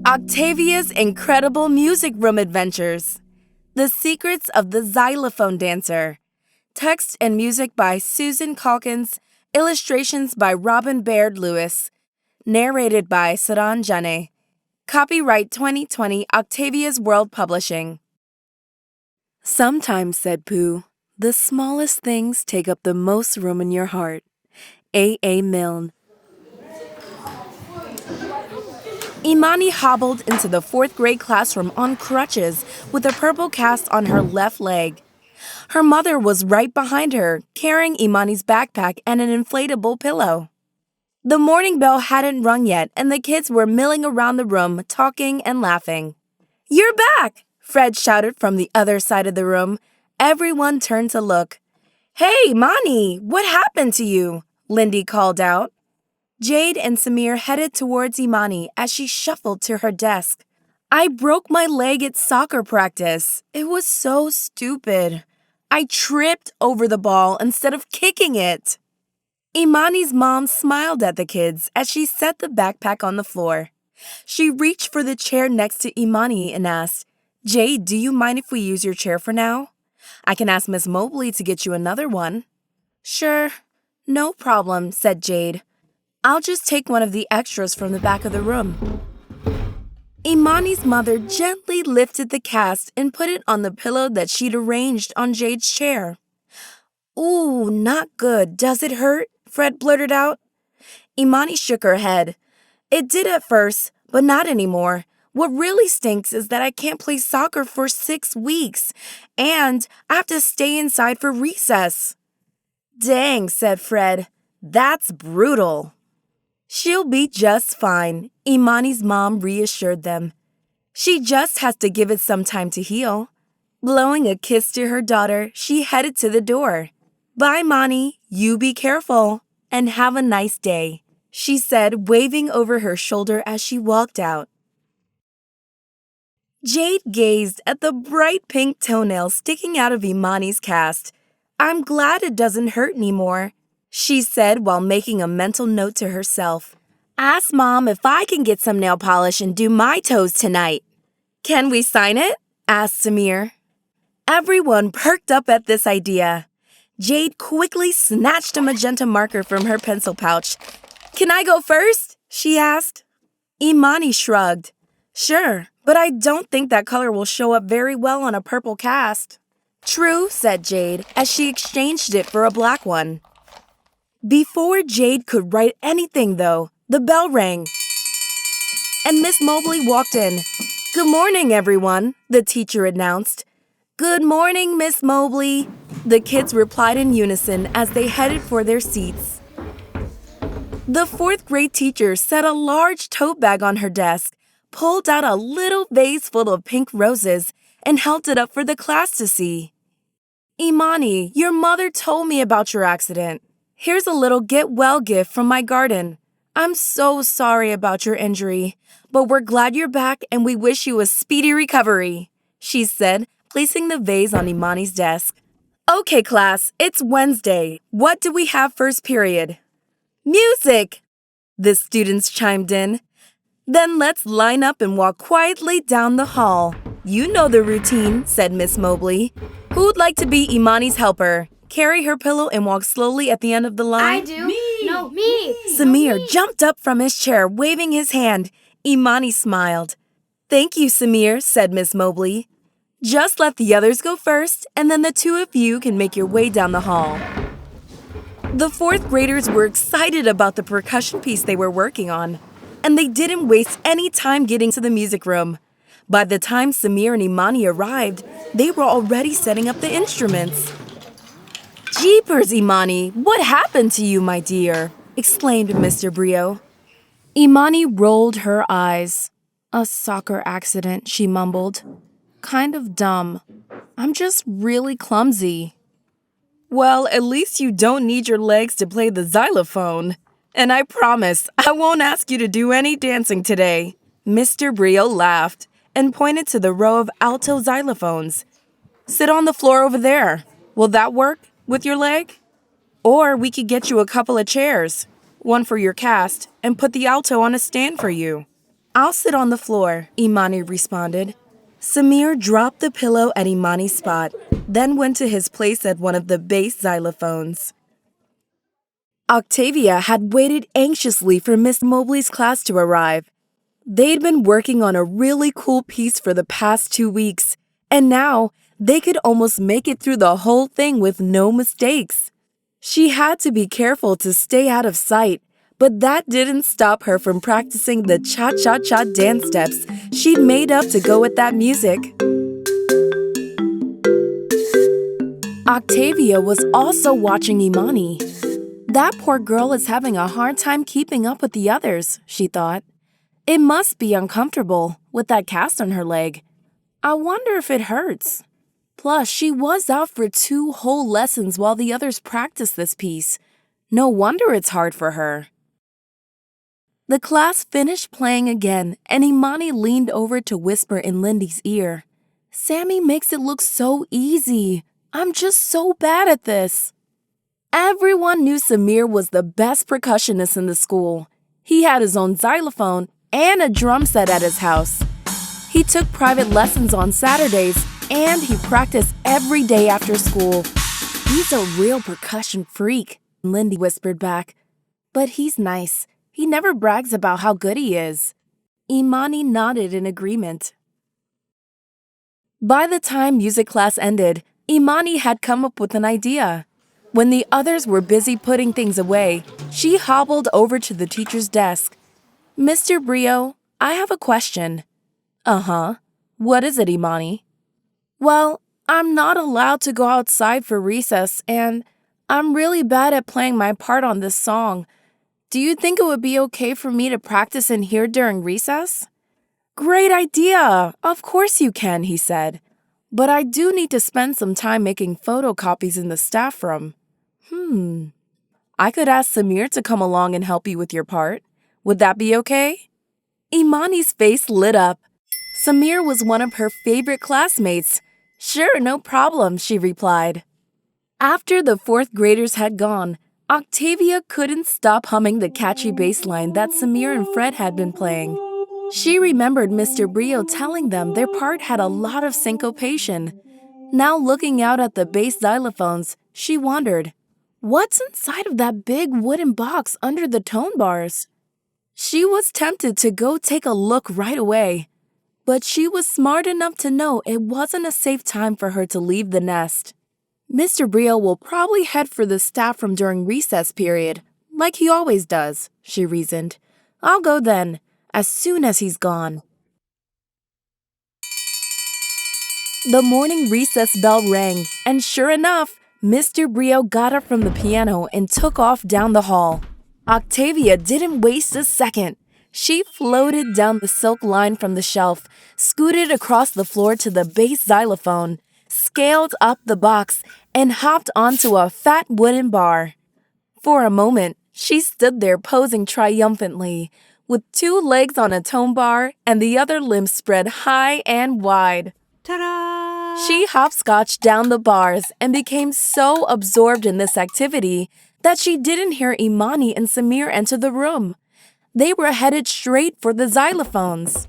Octavia's Incredible Music Room Adventures. The Secrets of the Xylophone Dancer. Text and music by Susan Calkins. Illustrations by Robin Baird Lewis. Narrated by Saran Jane. Copyright 2020 Octavia's World Publishing. Sometimes, said Pooh, the smallest things take up the most room in your heart. A. Milne. Imani hobbled into the 4th grade classroom on crutches with a purple cast on her left leg. Her mother was right behind her, carrying Imani's backpack and an inflatable pillow. The morning bell hadn't rung yet, and the kids were milling around the room, talking and laughing. "You're back!" Fred shouted from the other side of the room. Everyone turned to look. "Hey, Imani, what happened to you?" Lindy called out. Jade and Samir headed towards Imani as she shuffled to her desk. "I broke my leg at soccer practice. It was so stupid. I tripped over the ball instead of kicking it." Imani's mom smiled at the kids as she set the backpack on the floor. She reached for the chair next to Imani and asked, "Jade, do you mind if we use your chair for now? I can ask Miss Mobley to get you another one." "Sure, no problem," said Jade. "I'll just take one of the extras from the back of the room." Imani's mother gently lifted the cast and put it on the pillow that she'd arranged on Jade's chair. "Ooh, not good. Does it hurt?" Fred blurted out. Imani shook her head. "It did at first, but not anymore. What really stinks is that I can't play soccer for 6 weeks, and I have to stay inside for recess." "Dang," said Fred. "That's brutal." "She'll be just fine," Imani's mom reassured them. "She just has to give it some time to heal." Blowing a kiss to her daughter, she headed to the door. "Bye, Mani. You be careful. And have a nice day," she said, waving over her shoulder as she walked out. Jade gazed at the bright pink toenail sticking out of Imani's cast. "I'm glad it doesn't hurt anymore," she said while making a mental note to herself. "Ask Mom if I can get some nail polish and do my toes tonight." "Can we sign it?" asked Samir. Everyone perked up at this idea. Jade quickly snatched a magenta marker from her pencil pouch. "Can I go first?" she asked. Imani shrugged. "Sure, but I don't think that color will show up very well on a purple cast." "True," said Jade, as she exchanged it for a black one. Before Jade could write anything, though, the bell rang, and Miss Mobley walked in. "Good morning, everyone," the teacher announced. "Good morning, Miss Mobley," the kids replied in unison as they headed for their seats. The 4th grade teacher set a large tote bag on her desk, pulled out a little vase full of pink roses, and held it up for the class to see. "Imani, your mother told me about your accident. Here's a little get-well gift from my garden. I'm so sorry about your injury, but we're glad you're back and we wish you a speedy recovery," she said, placing the vase on Imani's desk. "Okay, class, it's Wednesday. What do we have first period?" "Music!" the students chimed in. "Then let's line up and walk quietly down the hall. You know the routine," said Miss Mobley. "Who'd like to be Imani's helper? Carry her pillow and walk slowly at the end of the line?" "I do." Me. "No, me." Samir jumped up from his chair, waving his hand. Imani smiled. "Thank you, Samir," said Miss Mobley. "Just let the others go first, and then the two of you can make your way down the hall." The 4th graders were excited about the percussion piece they were working on, and they didn't waste any time getting to the music room. By the time Samir and Imani arrived, they were already setting up the instruments. "Jeepers, Imani, what happened to you, my dear?" exclaimed Mr. Brio. Imani rolled her eyes. A soccer accident, she mumbled. Kind of dumb. I'm just really clumsy. Well, at least you don't need your legs to play the xylophone. And I promise I won't ask you to do any dancing today. Mr. Brio laughed and pointed to the row of alto xylophones. Sit on the floor over there. Will that work with your leg? Or we could get you a couple of chairs, one for your cast, and put the alto on a stand for you. I'll sit on the floor, Imani responded. Samir dropped the pillow at Imani's spot, then went to his place at one of the bass xylophones. Octavia had waited anxiously for Miss Mobley's class to arrive. They'd been working on a really cool piece for the past 2 weeks, and now they could almost make it through the whole thing with no mistakes. She had to be careful to stay out of sight, but that didn't stop her from practicing the cha-cha-cha dance steps she'd made up to go with that music. Octavia was also watching Imani. That poor girl is having a hard time keeping up with the others, she thought. It must be uncomfortable with that cast on her leg. I wonder if it hurts. Plus, she was out for 2 whole lessons while the others practiced this piece. No wonder it's hard for her. The class finished playing again, and Imani leaned over to whisper in Lindy's ear. Sammy makes it look so easy. I'm just so bad at this. Everyone knew Samir was the best percussionist in the school. He had his own xylophone and a drum set at his house. He took private lessons on Saturdays, and he practiced every day after school. He's a real percussion freak, Lindy whispered back. But he's nice. He never brags about how good he is. Imani nodded in agreement. By the time music class ended, Imani had come up with an idea. When the others were busy putting things away, she hobbled over to the teacher's desk. Mr. Brio, I have a question. Uh-huh. What is it, Imani? Well, I'm not allowed to go outside for recess, and I'm really bad at playing my part on this song. Do you think it would be okay for me to practice in here during recess? Great idea! Of course you can, he said. But I do need to spend some time making photocopies in the staff room. I could ask Samir to come along and help you with your part. Would that be okay? Imani's face lit up. Samir was one of her favorite classmates. Sure, no problem, she replied. After the 4th graders had gone, Octavia couldn't stop humming the catchy bass line that Samir and Fred had been playing. She remembered Mr. Brio telling them their part had a lot of syncopation. Now looking out at the bass xylophones, she wondered, what's inside of that big wooden box under the tone bars? She was tempted to go take a look right away, but she was smart enough to know it wasn't a safe time for her to leave the nest. Mr. Brio will probably head for the staff room during recess period, like he always does, she reasoned. I'll go then, as soon as he's gone. The morning recess bell rang, and sure enough, Mr. Brio got up from the piano and took off down the hall. Octavia didn't waste a second. She floated down the silk line from the shelf, scooted across the floor to the bass xylophone, scaled up the box, and hopped onto a fat wooden bar. For a moment, she stood there posing triumphantly, with 2 legs on a tone bar and the other limb spread high and wide. Ta-da! She hopscotched down the bars and became so absorbed in this activity that she didn't hear Imani and Samir enter the room. They were headed straight for the xylophones.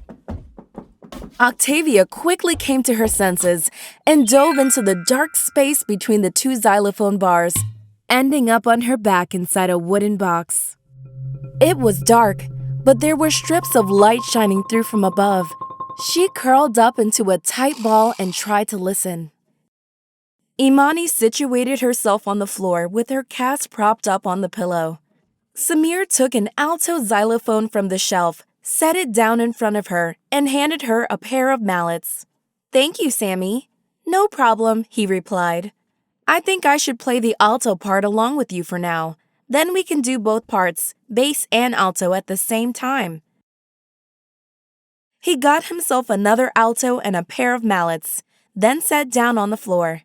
Octavia quickly came to her senses and dove into the dark space between the 2 xylophone bars, ending up on her back inside a wooden box. It was dark, but there were strips of light shining through from above. She curled up into a tight ball and tried to listen. Imani situated herself on the floor with her cast propped up on the pillow. Samir took an alto xylophone from the shelf, set it down in front of her, and handed her a pair of mallets. Thank you, Sammy. No problem, he replied. I think I should play the alto part along with you for now. Then we can do both parts, bass and alto, at the same time. He got himself another alto and a pair of mallets, then sat down on the floor.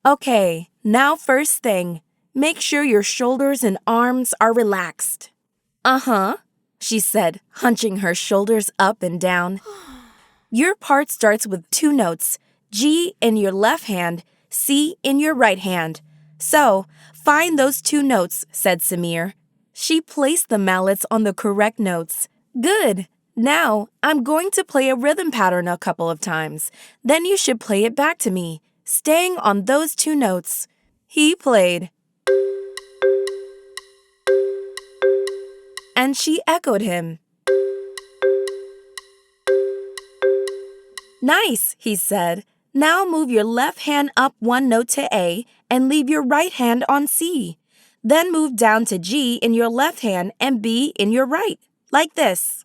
Okay, now first thing, make sure your shoulders and arms are relaxed. Uh-huh, she said, hunching her shoulders up and down. Your part starts with 2 notes, G in your left hand, C in your right hand. So, find those 2 notes, said Samir. She placed the mallets on the correct notes. Good. Now, I'm going to play a rhythm pattern a couple of times. Then you should play it back to me, staying on those 2 notes. He played. And she echoed him. Nice, he said. Now move your left hand up 1 note to A and leave your right hand on C. Then move down to G in your left hand and B in your right, like this.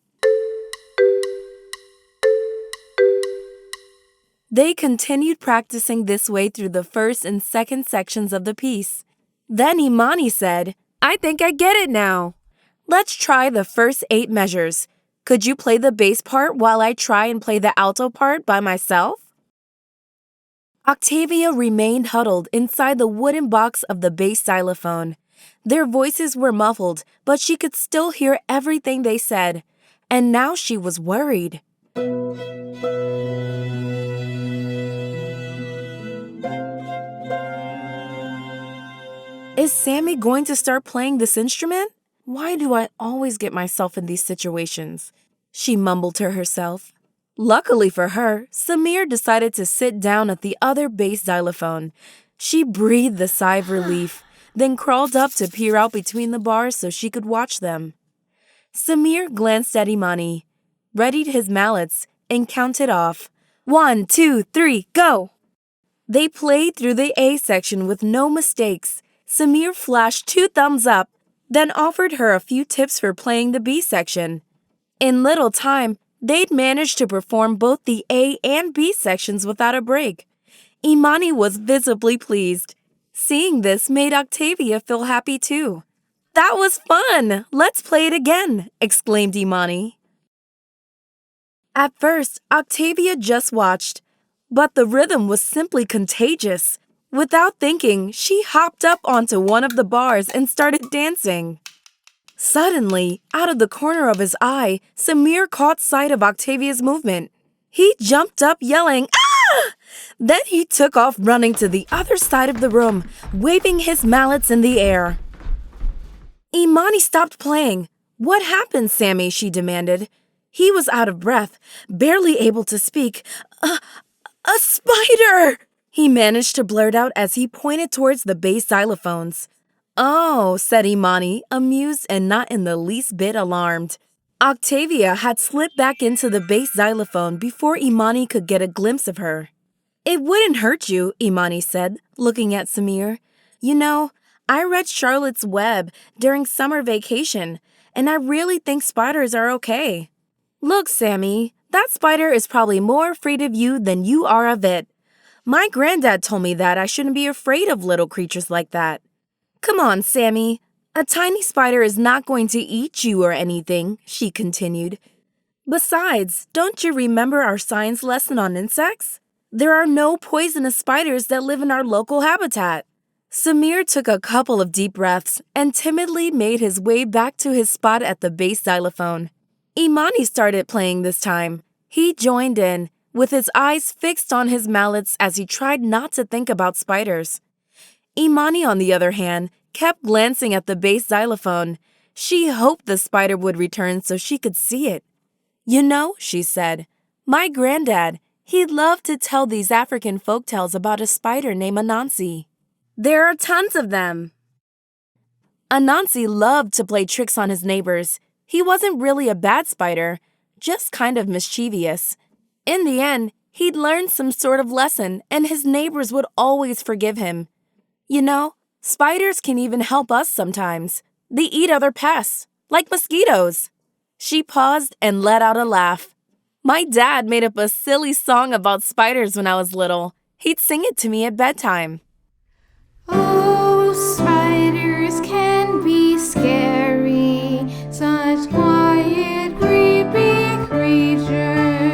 They continued practicing this way through the first and second sections of the piece. Then Imani said, I think I get it now. Let's try the first 8 measures. Could you play the bass part while I try and play the alto part by myself? Octavia remained huddled inside the wooden box of the bass xylophone. Their voices were muffled, but she could still hear everything they said. And now she was worried. Is Sammy going to start playing this instrument? Why do I always get myself in these situations? She mumbled to herself. Luckily for her, Samir decided to sit down at the other bass xylophone. She breathed a sigh of relief, then crawled up to peer out between the bars so she could watch them. Samir glanced at Imani, readied his mallets, and counted off. 1, 2, 3, go! They played through the A section with no mistakes. Samir flashed 2 thumbs up, then offered her a few tips for playing the B section. In little time, they'd managed to perform both the A and B sections without a break. Imani was visibly pleased. Seeing this made Octavia feel happy too. That was fun! Let's play it again, exclaimed Imani. At first, Octavia just watched, but the rhythm was simply contagious. Without thinking, she hopped up onto one of the bars and started dancing. Suddenly, out of the corner of his eye, Samir caught sight of Octavia's movement. He jumped up yelling, "Ah!" Then he took off running to the other side of the room, waving his mallets in the air. Imani stopped playing. What happened, Sammy? She demanded. He was out of breath, barely able to speak. A spider! He managed to blurt out as he pointed towards the bass xylophones. Oh, said Imani, amused and not in the least bit alarmed. Octavia had slipped back into the bass xylophone before Imani could get a glimpse of her. It wouldn't hurt you, Imani said, looking at Samir. You know, I read Charlotte's Web during summer vacation, and I really think spiders are okay. Look, Sammy, that spider is probably more afraid of you than you are of it. My granddad told me that I shouldn't be afraid of little creatures like that. Come on, Sammy. A tiny spider is not going to eat you or anything, she continued. Besides, don't you remember our science lesson on insects? There are no poisonous spiders that live in our local habitat. Samir took a couple of deep breaths and timidly made his way back to his spot at the bass xylophone. Imani started playing this time. He joined in, with his eyes fixed on his mallets as he tried not to think about spiders. Imani, on the other hand, kept glancing at the bass xylophone. She hoped the spider would return so she could see it. You know, she said, my granddad, he loved to tell these African folktales about a spider named Anansi. There are tons of them. Anansi loved to play tricks on his neighbors. He wasn't really a bad spider, just kind of mischievous. In the end, he'd learned some sort of lesson, and his neighbors would always forgive him. You know, spiders can even help us sometimes. They eat other pests, like mosquitoes. She paused and let out a laugh. My dad made up a silly song about spiders when I was little. He'd sing it to me at bedtime. Oh, spiders can be scary, such quiet, creepy creatures.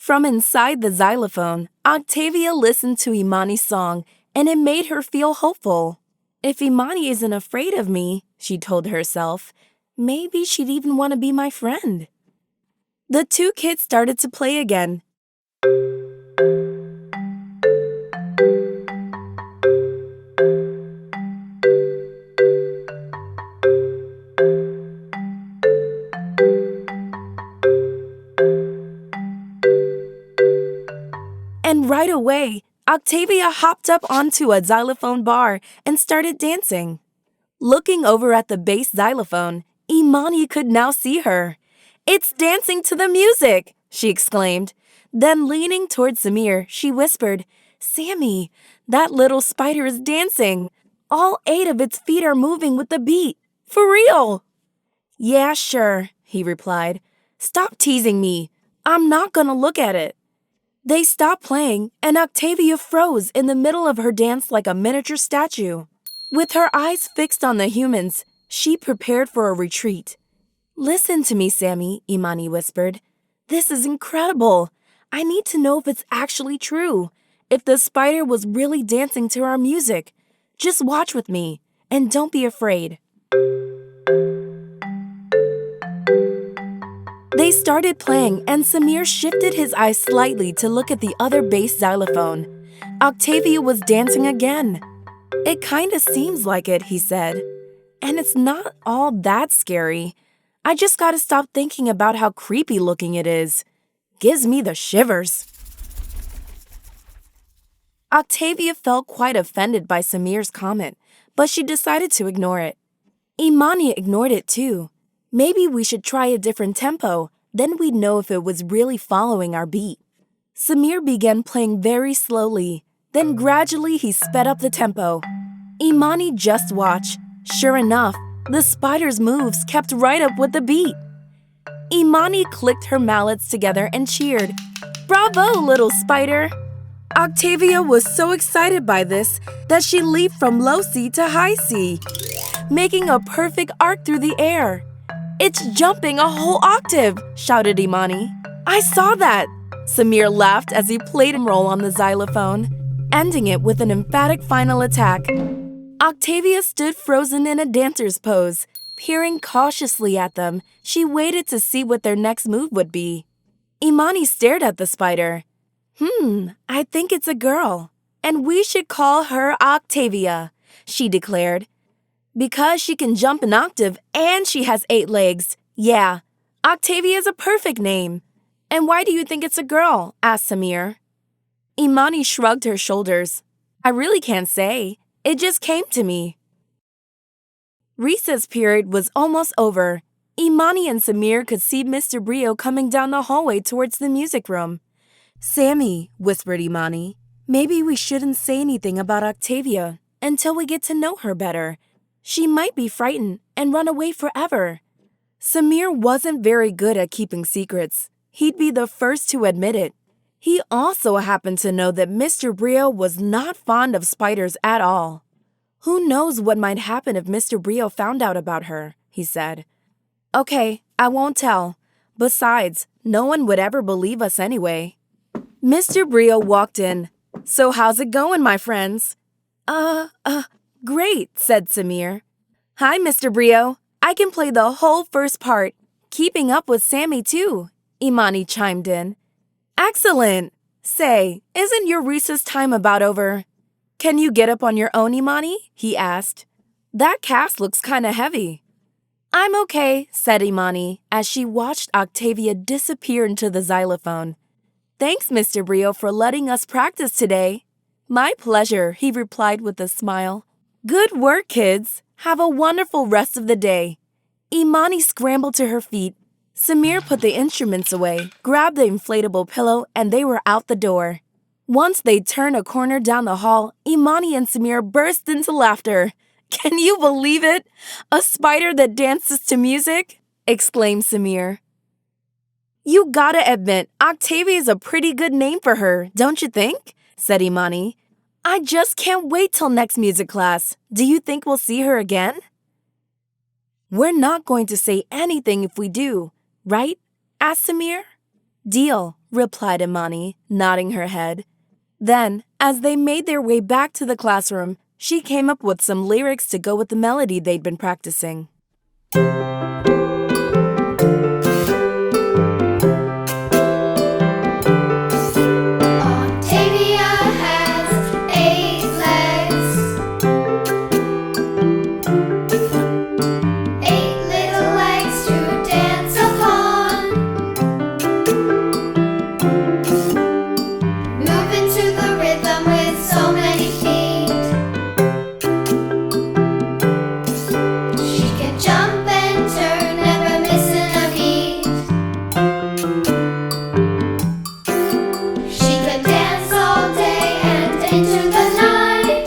From inside the xylophone, Octavia listened to Imani's song, and it made her feel hopeful. If Imani isn't afraid of me, she told herself, maybe she'd even want to be my friend. The two kids started to play again. And right away, Octavia hopped up onto a xylophone bar and started dancing. Looking over at the bass xylophone, Imani could now see her. "It's dancing to the music!" she exclaimed. Then leaning toward Samir, she whispered, "Sammy, that little spider is dancing. All 8 of its feet are moving with the beat. For real!" "Yeah, sure," he replied. "Stop teasing me. I'm not gonna look at it." They stopped playing, and Octavia froze in the middle of her dance like a miniature statue. With her eyes fixed on the humans, she prepared for a retreat. "Listen to me, Sammy," Imani whispered. "This is incredible. I need to know if it's actually true, if the spider was really dancing to our music. Just watch with me, and don't be afraid." They started playing, and Samir shifted his eyes slightly to look at the other bass xylophone. Octavia was dancing again. "It kinda seems like it," he said. "And it's not all that scary. I just gotta stop thinking about how creepy looking it is. Gives me the shivers." Octavia felt quite offended by Samir's comment, but she decided to ignore it. Imani ignored it too. "Maybe we should try a different tempo, then we'd know if it was really following our beat." Samir began playing very slowly, then gradually he sped up the tempo. Imani just watched. Sure enough, the spider's moves kept right up with the beat. Imani clicked her mallets together and cheered. "Bravo, little spider!" Octavia was so excited by this that she leaped from low C to high C, making a perfect arc through the air. "It's jumping a whole octave!" shouted Imani. "I saw that!" Samir laughed as he played a roll on the xylophone, ending it with an emphatic final attack. Octavia stood frozen in a dancer's pose. Peering cautiously at them, she waited to see what their next move would be. Imani stared at the spider. I think it's a girl, and we should call her Octavia," she declared. "Because she can jump an octave and she has 8 legs. Yeah, Octavia is a perfect name." "And why do you think it's a girl?" asked Samir. Imani shrugged her shoulders. "I really can't say. It just came to me." Recess period was almost over. Imani and Samir could see Mr. Brio coming down the hallway towards the music room. "Sammy," whispered Imani, "maybe we shouldn't say anything about Octavia until we get to know her better. She might be frightened and run away forever." Samir wasn't very good at keeping secrets. He'd be the first to admit it. He also happened to know that Mr. Brio was not fond of spiders at all. "Who knows what might happen if Mr. Brio found out about her," he said. "Okay, I won't tell. Besides, no one would ever believe us anyway." Mr. Brio walked in. "So how's it going, my friends?" Great," said Samir. "Hi, Mr. Brio. I can play the whole first part. Keeping up with Sammy, too," Imani chimed in. "Excellent. Say, isn't your recess time about over?" "Can you get up on your own, Imani?" he asked. "That cast looks kinda heavy." "I'm okay," said Imani, as she watched Octavia disappear into the xylophone. "Thanks, Mr. Brio, for letting us practice today." "My pleasure," he replied with a smile. "Good work, kids. Have a wonderful rest of the day." Imani scrambled to her feet. Samir put the instruments away, grabbed the inflatable pillow, and they were out the door. Once they turned a corner down the hall, Imani and Samir burst into laughter. "Can you believe it? A spider that dances to music?" exclaimed Samir. "You gotta admit, Octavia is a pretty good name for her, don't you think?" said Imani. "I just can't wait till next music class. Do you think we'll see her again?" "We're not going to say anything if we do, right?" asked Samir. "Deal," replied Imani, nodding her head. Then, as they made their way back to the classroom, she came up with some lyrics to go with the melody they'd been practicing. Octavia has 8 legs, 8 little legs to dance upon. Moving to the rhythm with so many feet. She can jump and turn, never missing a beat. She can dance all day and into the night.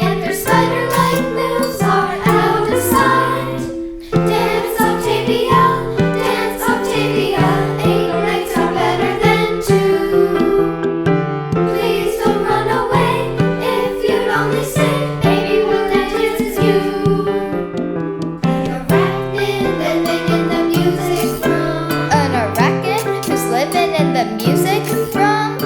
And her spider-like moves are out of sight. Dance, Octavia, 8 legs are better than 2. Please don't run away, if you'd only stay, baby, we'll dance with you. An arachnid who's living in the music from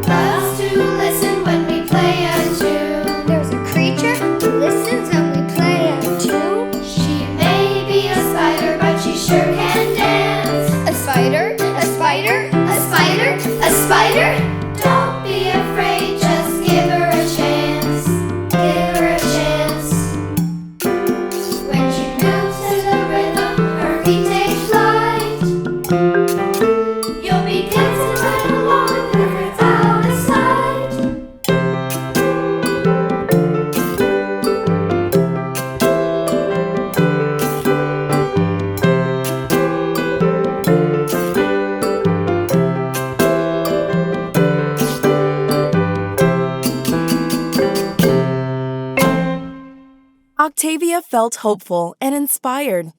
us to listen when we play a tune. There's a creature who listens when we play a tune. She may be a spider, but she sure can dance. A spider, a spider, a spider, a spider. Don't be afraid, just give her a chance. Give her a chance. When she moves to the rhythm, her feet take flight. You'll be dancing right along with her out of sight. Octavia felt hopeful and inspired.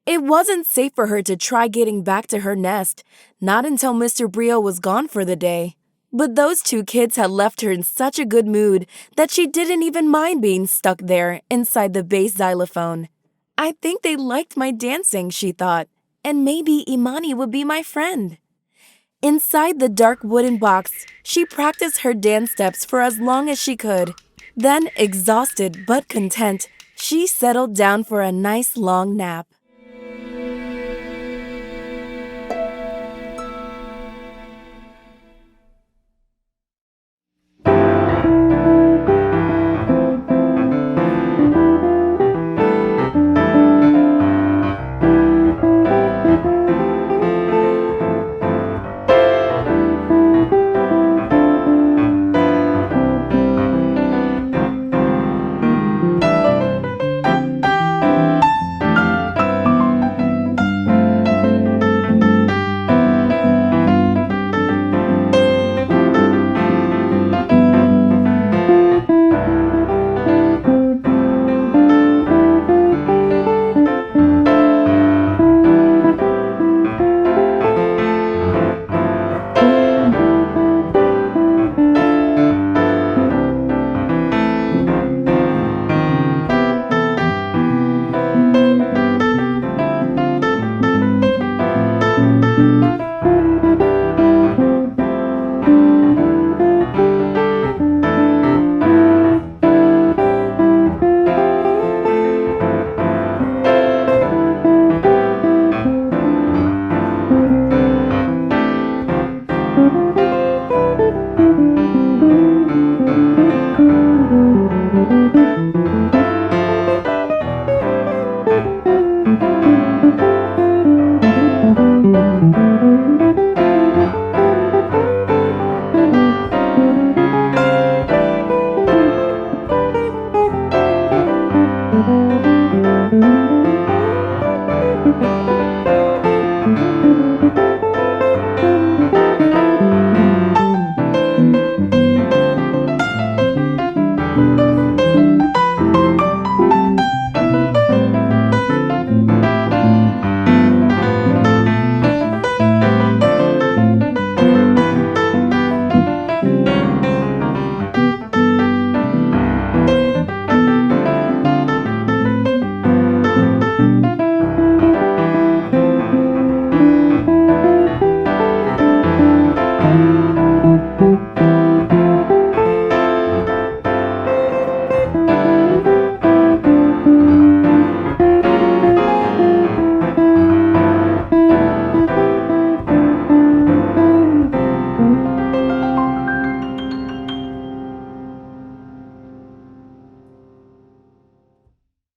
It wasn't safe for her to try getting back to her nest, not until Mr. Brio was gone for the day. But those two kids had left her in such a good mood that she didn't even mind being stuck there inside the bass xylophone. "I think they liked my dancing," she thought, "and maybe Imani would be my friend." Inside the dark wooden box, she practiced her dance steps for as long as she could. Then, exhausted but content, she settled down for a nice long nap.